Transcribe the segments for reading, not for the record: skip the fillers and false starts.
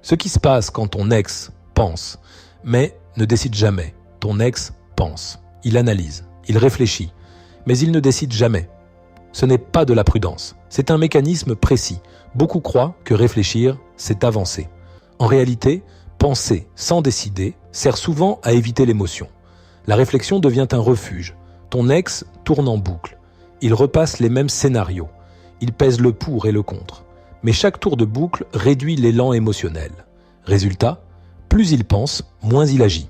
Ce qui se passe quand ton ex pense, mais ne décide jamais. Ton ex pense, il analyse, il réfléchit, mais il ne décide jamais. Ce n'est pas de la prudence, c'est un mécanisme précis. Beaucoup croient que réfléchir, c'est avancer. En réalité, penser sans décider sert souvent à éviter l'émotion. La réflexion devient un refuge. Ton ex tourne en boucle. Il repasse les mêmes scénarios. Il pèse le pour et le contre. Mais chaque tour de boucle réduit l'élan émotionnel. Résultat, plus il pense, moins il agit.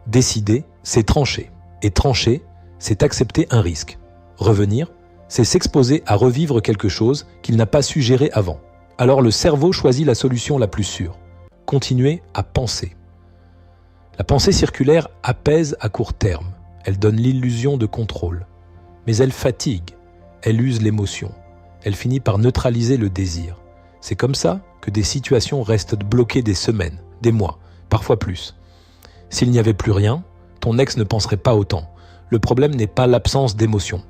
Décider, c'est trancher. Et trancher, c'est accepter un risque. Revenir, c'est s'exposer à revivre quelque chose qu'il n'a pas su gérer avant. Alors le cerveau choisit la solution la plus sûre. Continuer à penser. La pensée circulaire apaise à court terme. Elle donne l'illusion de contrôle. Mais elle fatigue. Elle use l'émotion. Elle finit par neutraliser le désir. C'est comme ça que des situations restent bloquées des semaines, des mois, parfois plus. S'il n'y avait plus rien, ton ex ne penserait pas autant. Le problème n'est pas l'absence d'émotion.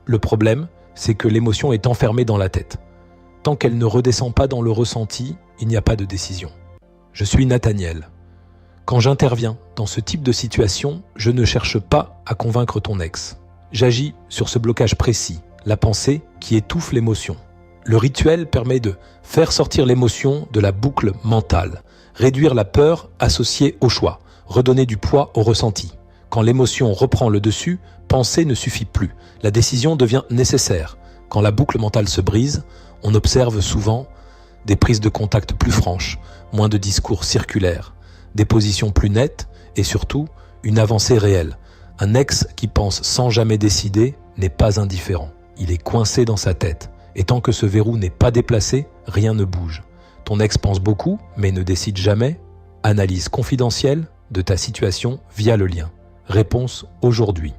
Le problème, c'est que l'émotion est enfermée dans la tête. Tant qu'elle ne redescend pas dans le ressenti, il n'y a pas de décision. Je suis Nathaniel. Quand j'interviens dans ce type de situation, je ne cherche pas à convaincre ton ex. J'agis sur ce blocage précis, la pensée qui étouffe l'émotion. Le rituel permet de faire sortir l'émotion de la boucle mentale, réduire la peur associée au choix, redonner du poids au ressenti. Quand l'émotion reprend le dessus, penser ne suffit plus. La décision devient nécessaire. Quand la boucle mentale se brise, on observe souvent des prises de contact plus franches, moins de discours circulaires, des positions plus nettes et surtout une avancée réelle. Un ex qui pense sans jamais décider n'est pas indifférent. Il est coincé dans sa tête. Et tant que ce verrou n'est pas déplacé, rien ne bouge. Ton ex pense beaucoup, mais ne décide jamais. Analyse confidentielle de ta situation via le lien. Réponse aujourd'hui.